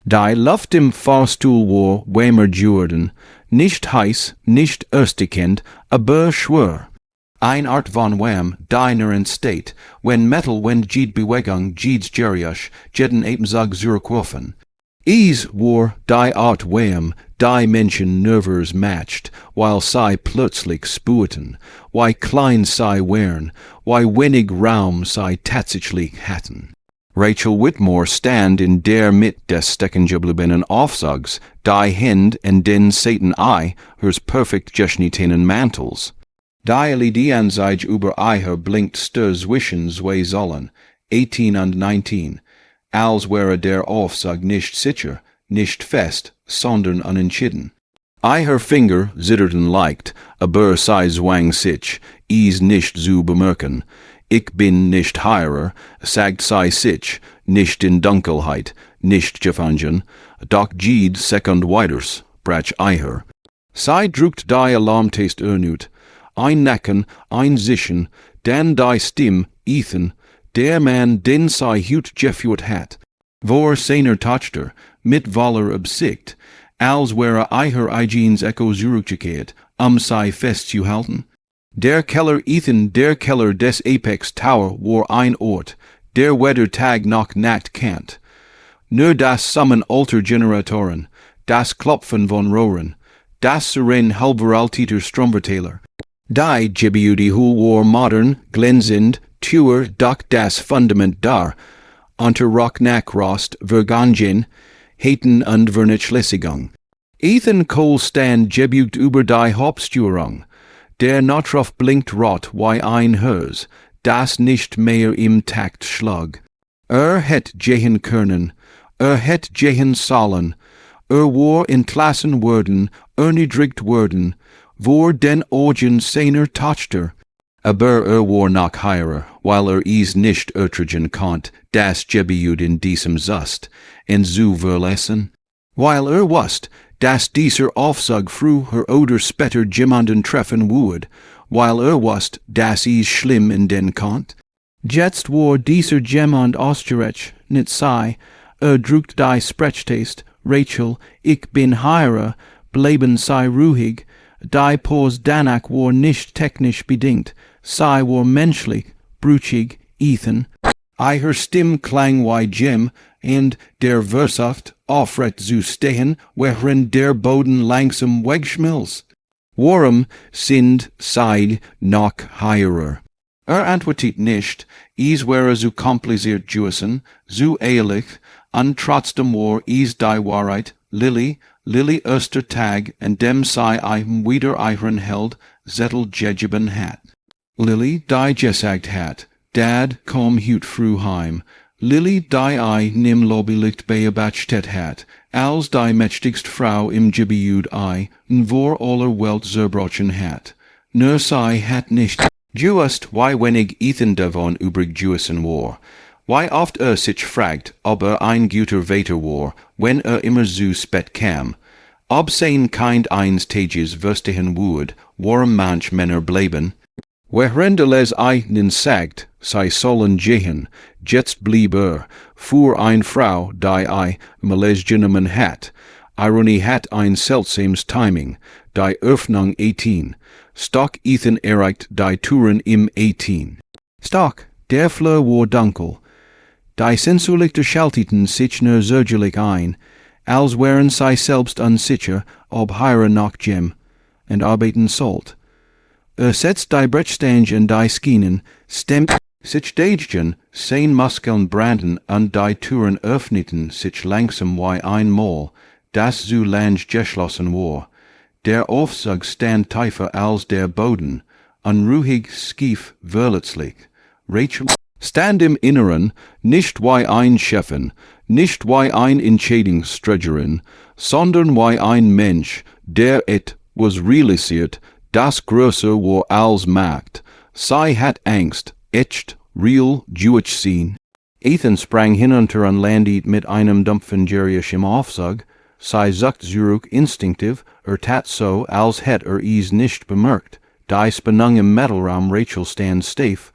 Die Luft im Fahrstuhl war Wehmer Jordan, nicht heiß, nicht östikend, aber schwör. Ein Art von Wham, diner in state, when metal when jed Bewegung, jeds Geriasch, jeden Epenzag zurückwerfen. Is war die Art Wham, die Menschen Nervers matched, while sei plötzlich spueten, why klein sei wären, why wenig Raum sei tatsächlich hatten. Rachel Whitmore stand in der mit des Steckengebliebenen Aufsags, die Hend en den Satan I, hers perfekt geschnittenen Mantels. Die LED Anzeige über Eiher blinkt zwischen zwei Säulen, 18 und 19, als wäre der Aufsag nicht sicher, nicht fest, sondern unentschieden. Eiher Finger zitterten leicht, aber sei zwang sich, is nicht zu bemerken. Ich bin nicht heirer, sagt sei sich, nicht in Dunkelheit, nicht gefangen, doch jed second weiters, brach Eiher. Sei drückt die Alarmtest ernut, ein Nacken, ein Zischen, dann die Stimm, Ethan, der Mann, den sei hut geführt hat. Vor seiner Tochter, mit Waller Absicht, als wäre Eiher Eigens Echo zurückgekehrt, sei festzuhalten. Der Keller Ethan, der Keller des Apex Tower war ein Ort, der weder Tag noch Nacht kannt. Nur das Summen alter Generatoren, das Klopfen von Rohren, das Siren halberaltiter Stromverteiler. Die Gebiete Hul war modern, glänzend, Tour doch das Fundament dar, unter Rocknackrost, Vergangen, Haten und Vernachlässigung. Ethan Cole stand gebucht über die Hauptsteuerung. Der Notruf blinkt rot wie ein Hers, das nicht mehr im Takt schlag. Het gehen können, het gehen sollen, war entlassen worden, erniedrigt worden, vor den Augen seiner Tochter. Aber war noch heirer, weil is nicht ertragen konnt, das Gebiet in diesem Zust, en zu verlassen. Weil wusst, dass dieser Aufsag früher oder später jemanden treffen würde, weil wusst, dass is schlimm in den konnt. Jetzt war dieser jemand ausgerecht, nicht sei, drückt die Sprechtest, Rachel, ich bin heirer, bleiben sei ruhig, die Pause danach war nicht technisch bedingt, sei war menschlich, brüchig, Ethan. Eiher Stimm klang wie Jim, und der Versaft aufrecht zu stehen, während der Boden langsam wegschmilzt. Warum sind sei noch heirer? Antwortet nicht, is wäre zu kompliziert gewesen, zu ehrlich, und trotzdem war is die Wahrheit, Lily erster Tag, und dem sei einem wieder eiren Held, zettel gegeben hat. Lily die gesagt hat, Dad komm hut früh heim. Lily die I nim lobbylicht beobachtet hat, als die mächtigst Frau im Gebiet I, vor aller Welt zerbrochen hat. Nur sei hat nicht just wie wenig Ethan davon übrig gewesen war. Wie oft sich fragt, ob ein guter Vater war, wenn immer zu spät kam. Ob sein Kind eins Tages verstehen würd, warum manch Männer bleiben. Während les einen sagt, sei sollen gehen, jetzt blieb für ein Frau, die Malais genommen hat. Ironie hat ein seltsames Timing, die Öffnung 18. Stock Ethan erreicht die Touren im 18. Stock, der Fleur war dunkel. Die Sensulichter schalteten sich nur zögerlich ein, als wären sie selbst unsicher, ob heirer noch Jem, und arbeiten sollt. Setzt die Brechstange in die Schienen, stemmt sich Dädchen, sein Muskeln brannten und die Türen öffneten sich langsam wie ein Mol, das zu Land geschlossen war. Der Aufsag stand tiefer als der Boden, unruhig schief wurzellich. Rachel stand im Inneren, nicht wie ein Chefin, nicht wie ein Entscheidungsträgerin, sondern wie ein Mensch, der was realisiert, das Größe war als Macht. Sie hat Angst, echt, real, durchziehen. Ethan sprang hinunter und landete mit einem dumpfen Geriasch im Aufsag. Sie zuckt zurück instinktiv, tat so, als hätt is nicht bemerkt. Die Spannung im Mittelraum Rachel stand steif,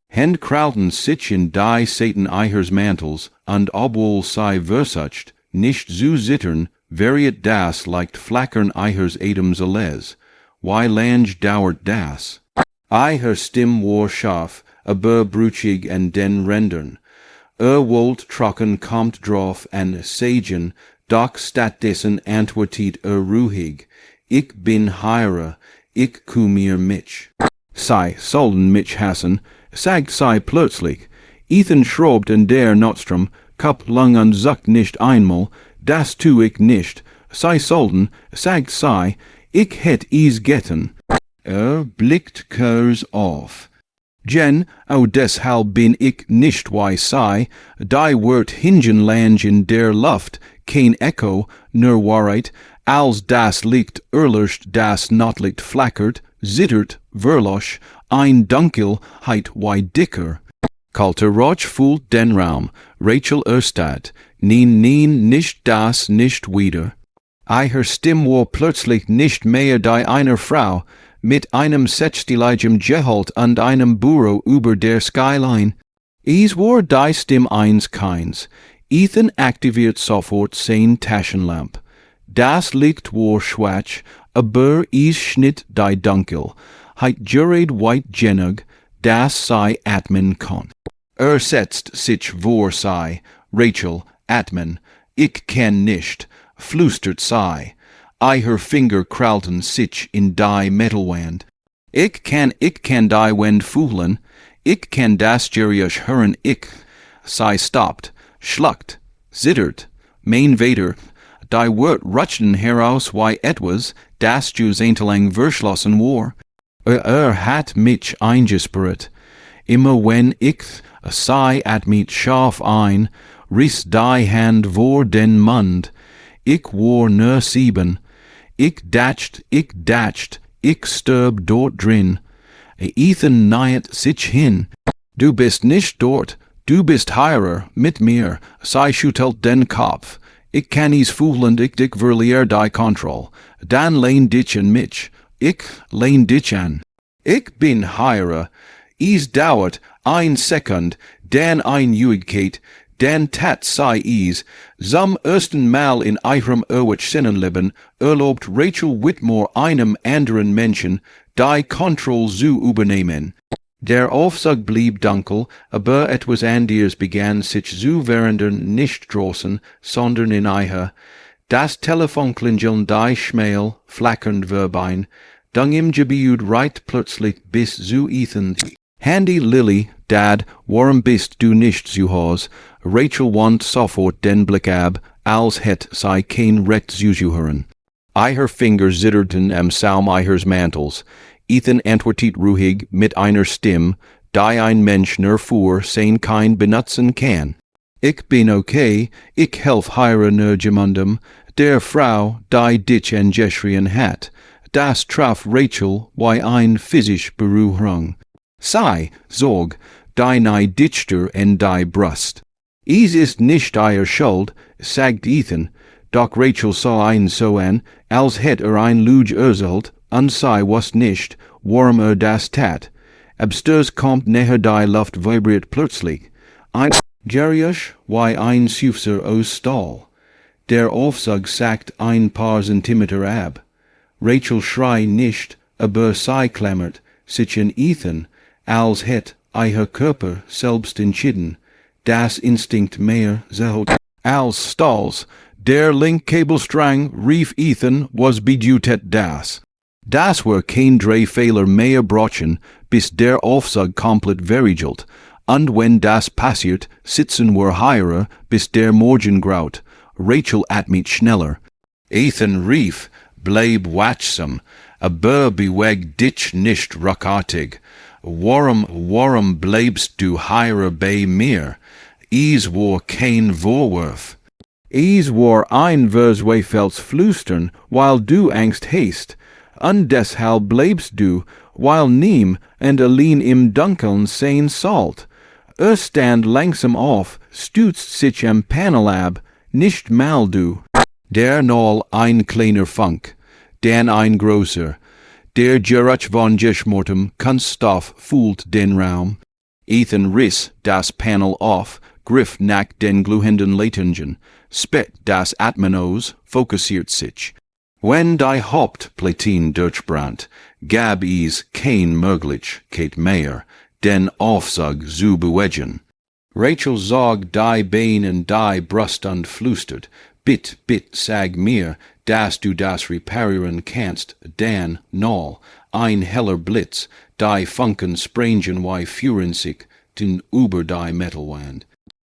Hend krallten sich in die Satan Eihers Mantels, und obwohl sie versucht, nicht zu zittern, variet das leicht flackern eihers Adams alles, why lange dauert das? Eiher stim war scharf, aber bruchig en den rendern, wollt trocken kommt drauf en sagen, doch stat dessen antwortet ruhig, ich bin heire, ich kumir mich. Sei solden mich hassen, sagt sei plötzlich, Ethan schrobt en der Notstrom, Kap lang und sagt nicht einmal, das tu ich nicht, sei solden, sagt sei, ich hätt is getten. Blickt kurz auf. Jen, au deshalb bin ich nicht wie sei, die wird hingen lang in der Luft, kein Echo, nur Wahrheit, als das Licht erlöscht, das Notlicht flackert, zittert, verlosch, ein Dunkelheit wie dicker. Kalte Roch fühlt den Raum, Rachel Erstadt, nien nicht das nicht wieder. Eiher Stimm war plötzlich nicht mehr die einer Frau, mit einem sechsstiligem Geholt und einem Büro über der Skyline. Es war die Stimm eins keins. Ethan aktiviert sofort sein Taschenlamp. Das Licht war schwach, aber es schnitt die Dunkel, heit jured weit genug, das sei atmen kann. Setzt sich vor sei, Rachel, atmen, ich kenn nicht, flüstert sei. Eiher Finger krallten sich in die Metalwand. Ich kann die Wand fühlen, ich kann das Geräusch hören, sei stoppt, schluckt, zittert, mein Vater, die Wort rutschten heraus wie etwas, das jahrzehntelang verschlossen war. Hat mich eingesperrt. Immer wenn ich sei at mich scharf ein, riss die Hand vor den Mund. Ich war nur 7. Ich datscht, ich stirb dort drin. Ethan nahet sich hin. Du bist nicht dort, du bist heirer, mit mir, sei schüttelt den Kopf. Ich kann is fühlen, ich verliere die Kontrolle. Dann lehn dich an mich, ich lehn dich an. Ich bin heirer, is dauert ein Sekund, dann ein Juigkeit, dann tat sei is, zum ersten Mal in ihrem Sinnenleben erlaubt Rachel Whitmore einem anderen Menschen, die Kontrolle zu übernehmen. Der Aufzug blieb dunkel, aber etwas anderes begann sich zu verändern, nicht draußen, sondern in Eiher. Das Telefonklingeln die schmäl, flackernd Verbein, dann im Gebiet reit plötzlich bis zu Ethan. Handy Lily, Dad, warum bist du nicht zu Haus? Rachel wand sofort den Blick ab, als het sei kein Recht zu hören. Eiher Finger zitterten am Saum Eihers Mantels. Ethan antwortet ruhig mit einer Stimme, die ein Mensch nur für sein kein benutzen kann. Ich bin okay, ich helf heire nur jemandem, der Frau, die dich angeschrien hat. Das traf Rachel wie ein physisch Berührung. Sei, sorg, die nei Dichter en die Brust. Es ist nicht eier Schuld, sagt Ethan, doch Rachel sah ein so an, als het ein Luge erzählt, und sei was nicht, warum das tat. Absturs kommt näher die Luft vibriert plötzlich. Ein Geräusch wie ein Seufzer aus Stahl. Der Aufzug sackt ein paar Zentimeter ab. Rachel schreit nicht, aber sei klammert, sich in Ethan, als het eiher Körper selbst entschieden, das Instinkt mehr zählt als Stahls. Der Linkkabelstrang, rief Ethan, was bedeutet das? Das war kein Drehfehler mehr brochen, bis der Aufzug komplett verriegelt, und wenn das passiert, sitzen wir heirer, bis der Morgen graut. Rachel atmet schneller. Ethan rief, bleib wachsam, aber beweg dich nicht ruckartig. Warum bleibst du heirer bei mir? Es war kein Vorwurf. Es war ein verzweifeltes Flüstern, weil du Angst hast, und deshalb bleibst du, weil niem und allein im Dunkeln sein sollt. Stand langsam auf, stützt sich am Panel ab, nicht mal du. Der Noll ein kleiner Funk, dann ein großer. Der Geräusch von Geschmortem Kunststoff fühlt den Raum. Ethan riss das Panel auf, griff nach den glühenden Leitungen, spät das Atmenos fokussiert sich. Wenn die Hauptplatin durchbrannt, gab es kein Möglichkeit mehr, den Aufzug zu bewegen. Rachel zog die Beinen die Brust und flüstert, Bitt, sag mir, dass du das reparieren kannst, dann, null, ein heller Blitz, die Funken sprengen wie führen sich den über die Metalwand.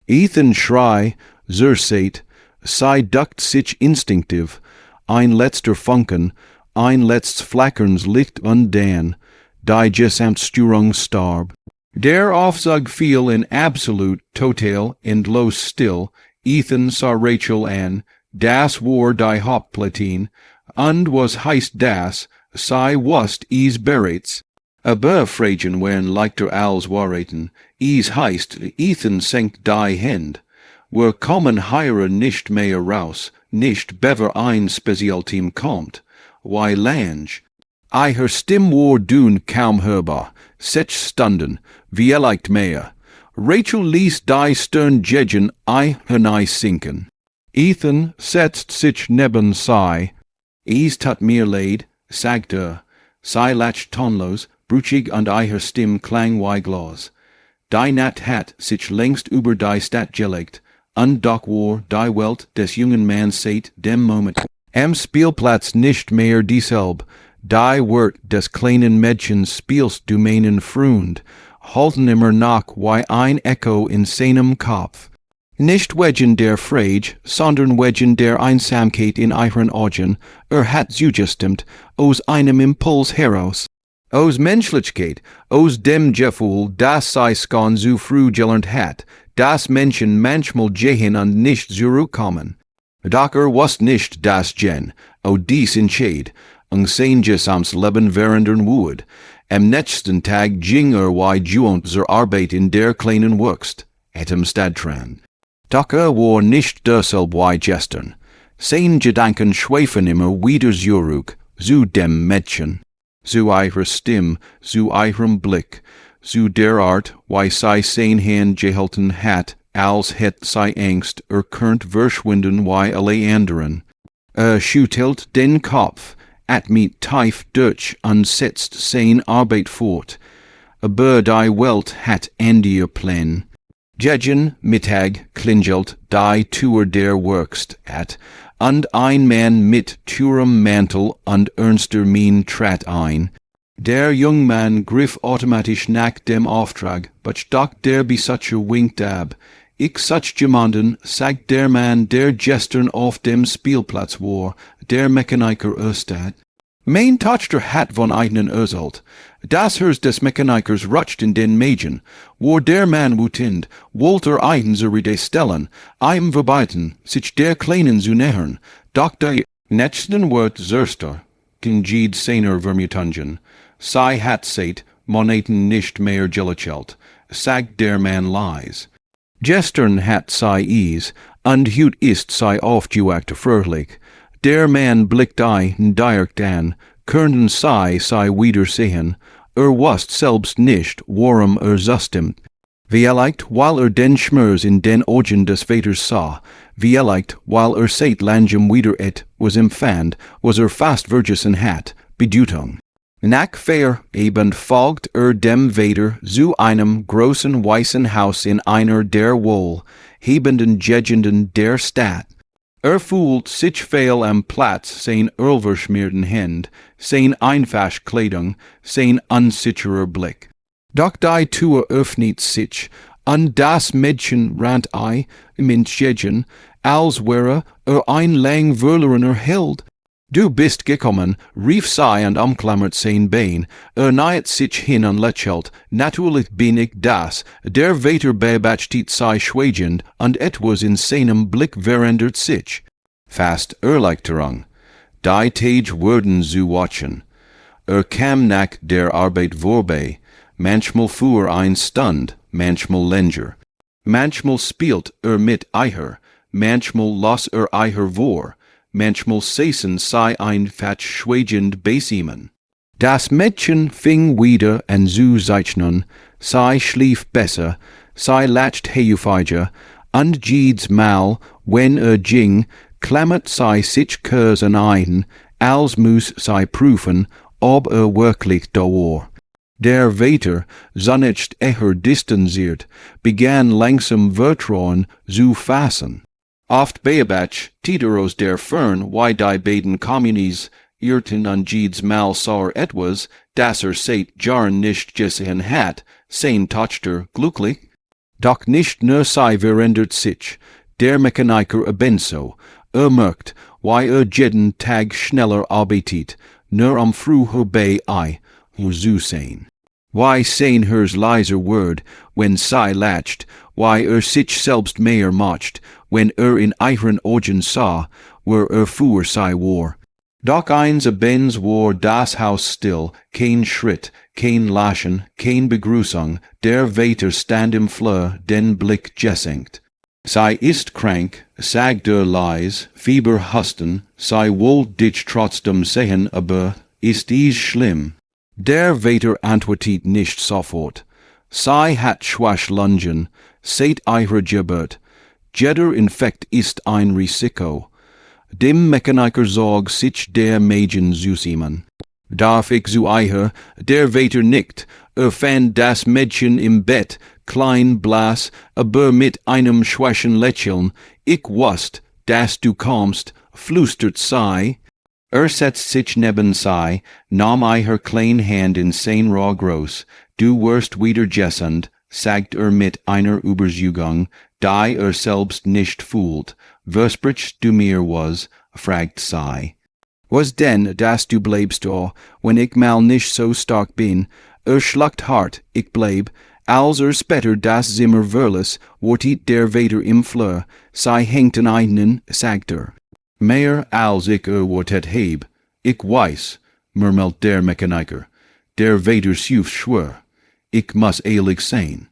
Ethan schrei, zerseit, sei duckt sich instinktiv, ein letzter Funken, ein letztes Flackerns Licht und dann, die Gesamtstörung starb. Der Aufzug fiel in absolut, total, endlos still. Ethan sah Rachel an, das war die Hauptplatin, und was heißt das, sei wusst is bereits. Aber fragen wenn leichter als Wahrheiten, is heißt, Ethan senkt die Hand. Wir kommen hier nicht mehr raus, nicht bever ein Spezialteam kommt. Why lange? Ihre Stimme war dun kaum hörbar, sech stunden, vielleicht mehr. Rachel ließ die Stirn jegen hinein sinken. Ethan setzt sich neben sie. Es tut mir leid, sagte sie lacht tonlos, brüchig und ihre Stimme klang wie Glas. Die Nacht hat sich längst über die Stadt gelegt, und doch war die Welt des jungen Manns seit dem Moment am Spielplatz nicht mehr dieselbe. Die Wort des kleinen Mädchens spielst du meinen Freund, halten immer noch wie ein Echo in seinem Kopf. Nicht wegen der Frage, sondern wegen der Einsamkeit in ihren Augen, hat zugestimmt, aus einem Impuls heraus. Aus Menschlichkeit, aus dem Gefühl, das sei schon so früh gelernt hat, dass Menschen manchmal gehen und nicht zurückkommen. Doch wusste nicht das Gen, dies entscheid, und sein gesamtes Leben verändern würde. Am nächsten Tag ging wie gewohnt zur Arbeit in der kleinen Werkstatt, am Stadtrand. Doch war nicht derselbe wie gestern. Sein Gedanken schweifen immer wieder zurück, zu dem Mädchen, zu ihrer Stimme, zu ihrem Blick, zu der Art, wie sie sein Hand gehalten hat, als hätt sie Angst, könnt verschwinden wie alle anderen. Schüttelt den Kopf, atmet tief durch und setzt sein Arbeit fort. Aber die Welt hat andere Pläne. Gegen Mittag klingelt die Tür der Werkstatt, und ein Mann mit teurem Mantel und ernster Mien trat ein. Der junge Mann griff automatisch nach dem Auftrag, doch der Besitzer winkte ab. Ich sag jemanden, sagt der Mann, der gestern auf dem Spielplatz war, der Mechaniker Östad. Mein Tochter hat von eigenen Erzählt. Das Herz des Mechanikers rutscht in den Mägen, wo der Mann wütend, wollte eigen zu Rede stellen, einem verbieten, sich der Kleinen zu nähern, doch die nächsten Wort zerster, ging seiner Vermutungen. Sei hat seit, Moneten nicht mehr gelechelt, sagt der Mann leis. Gestern hat sei es, und heut ist sei aufgewacht fröhlich. Der Mann blickt ein direkt an, könnten sei wiedersehen, wusst selbst nicht, worum zustimmt. Vielleicht, weil den Schmerz in den Augen des Vaters sah, vielleicht, weil seit langem wieder was empfand, was fast vergessen hat, Bedeutung. Nach eben folgt dem Vater zu einem großen weißen Haus in einer der wohlhabenden Gegenden der Stadt. Fühlt sich fehl am Platz sein ölverschmierten Hand, sein einfache Kleidung, sein unsicherer Blick. Doch die Tür öffnet sich, und das Mädchen rannt im Entgegen, als wäre ein langweilerer Held. Du bist gekommen, rief sie und umklammert sein Bein, nahet sich hin und lächelt, natürlich bin ich das, der Vater beobachtet sie schweigend, und etwas in seinem Blick verändert sich. Fast Erleichterung. Die Tage wurden zu watchen. Kam nach der Arbeit vorbei, manchmal fuhr ein Stund, manchmal länger. Manchmal spielt mit ihr, manchmal las ihr vor. Manchmal saßen sie einfach schweigend bei ihm. Das Mädchen fing wieder an zu zeichnen, sie schlief besser, sei latcht heufige, und jeeds mal, wenn jing, klemmet sei sich kurs en eiden, als moes sei proeven, ob werklich door. Der Vater, zonnigt distanziert, begann langsam Vertrauen zu fassen. Oft beabach, Titeros der Fern, wie die beiden Communis, irrten an jeeds mal saur etwas, dass seit Jahren nicht gesehen hat, sein tochter glücklich. Doch nicht nur sei verändert sich, der Mechaniker ebenso, merkt, wie jeden Tag schneller arbeitet, nur am früher bei zu sein. Why sein hers leiser word, when sei latcht, why sich selbst mehr macht, when in ihren Augen sah, where fuhr sei war. Doch eins abends war das Haus still, kein Schritt, kein Lachen, kein Begrüßung, der Vater stand im Flur, den Blick gesenkt. Sei ist krank, sagt leis, Fieber husten, sei wollt dich trotzdem sehen, aber ist dies schlimm? Der Vater antwortet nicht sofort. Sei hat schwach lungen, seit ihrer Geburt. Jeder Infekt ist ein Risiko. Dem Mechaniker sorg sich der Mädchen zusammen. Darf ich zu eiher, der Vater nickt, fand das Mädchen im Bett, klein, blass, aber mit einem schwachen Lächeln. Ich wusst, dass du kommst, flüstert sei. Setzt sich neben sei, nahm eiher klein Hand in sein Rohr groß. Du wirst wieder gesund, sagt mit einer Überzeugung, die selbst nicht fühlt. Versprichst du mir was, fragt sei. Was denn, dass du bleibst da, wenn ich mal nicht so stark bin? Schlagt hart, ich bleib, als später das Zimmer verließ, wortet der Vater im Flur, sei hängt an einen, sagt Mehr als ich wortet heb. Ich weiß, murmelt der Mechaniker. Der Vater schwör. Ich muss ehrlich sein.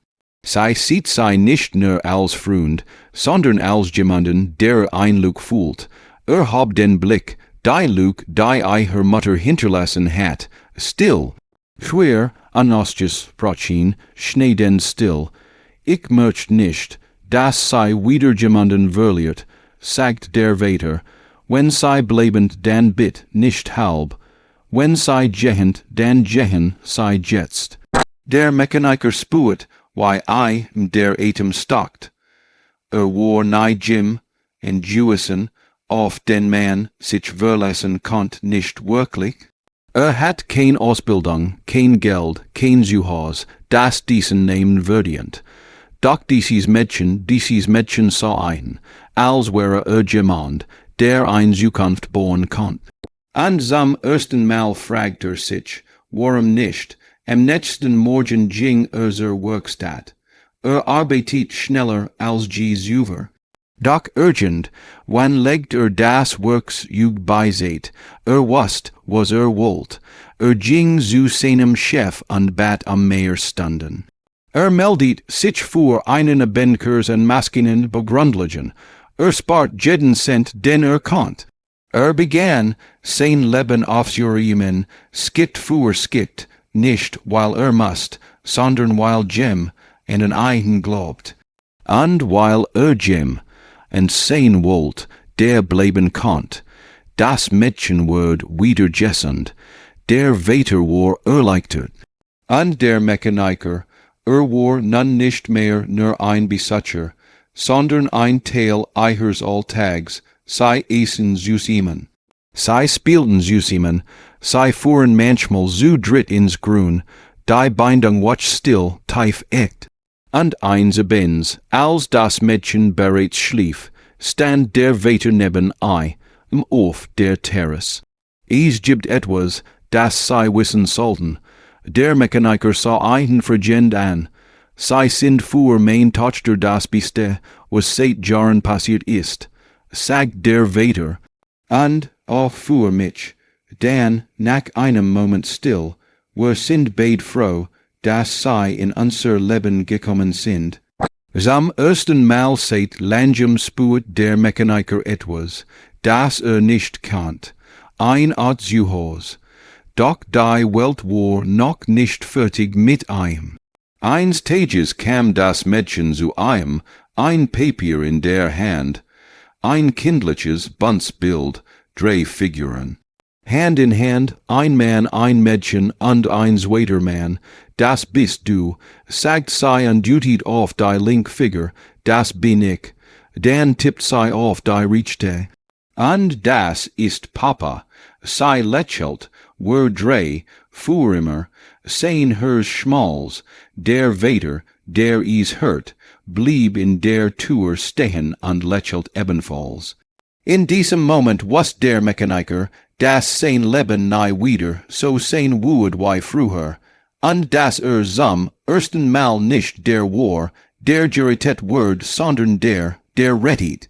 Sei sieht sei nicht nur als Freund, sondern als jemanden, der Einlug fühlt. Hab den Blick, die Lug, die eiher Mutter hinterlassen hat, still. Schwer, anostjes Protchin, schnee denn still. Ich möcht nicht, dass sei wieder jemanden verliert, sagt der Vater. Wenn sei bleibend, dann bit, nicht halb. Wenn sei gehend, dann gehen sei jetzt. Der Mechaniker spuet, why der Atem stockt. War nai Jim, en Jewison, auf den man sich verlassen konnt nicht wirklich. Hat kein Ausbildung, kein Geld, kein Zuhause, das diesen nehmen würdient. Doch dieses Mädchen sah ein, als wäre jemand, der ein Zukunft bauen konnt. An zum ersten Mal fragt sich, warum nicht, am nächsten Morgen ging zur Werkstatt. Arbeitet schneller als Zuver. Doch urgent, wann legt das Werksjug beiseit, wusst, was wollt. Ging zu seinem Chef und bat am Meer stunden. Meldet sich für einen Bankers und Maschinen begründlichen. Spart jeden Cent, den konnt. Begann, sein Leben aufzuräumen, Skit für Skit, nicht weil musst, sondern weil Jim an den einen glaubt. Und weil Jim und sein wollt, der bleiben konnt. Das Mädchen ward wieder gesund, der Vater war erleichtert. Und der Mechaniker, war nun nicht mehr nur ein Besatzer, sondern ein Teil eihers Alltags, sei essen zusammen. Sei spielten zusammen, sei fuhren manchmal zu dritt ins Grün, die Bindung watch still, tief echt. Und eins abends, als das Mädchen bereits schlief, stand der Vater neben auf der Terrasse. Es gibt etwas, das sei wissen sollten. Der Mechaniker sah einen vergend an. Sei sind für mein Tochter das Beste, was seit Jahren passiert ist, sagt der Vater. Und für mich, dann, nach einem Moment still, sind beid froh, dass sei in unser Leben gekommen sind. Zum ersten Mal seit langem spürt der Mechaniker etwas, das nicht kannt, ein Art Zuhause. Doch die Welt war noch nicht fertig mit ihm. Eins Tages kam das Mädchen zu einem, ein Papier in der Hand, ein kindliches Buntsbild, drei Figuren. Hand in Hand, ein Mann, ein Mädchen und ein zweiter Mann, das bist du, sagt sie und deutet auf die link Figur, das bin ich, dann tippt sie auf die rechte. Und das ist Papa, sie lächelt, wir drei, fuhr immer, sehen her Schmalz, der Vater, der is hurt, blieb in der Tür stehen und lächelt ebenfalls. In diesem Moment was der Mechaniker, das sein Leben nahe wieder, so sein wuet wie früher, und das zum ersten Mal nicht der war, der Geritet word, sondern der rettet.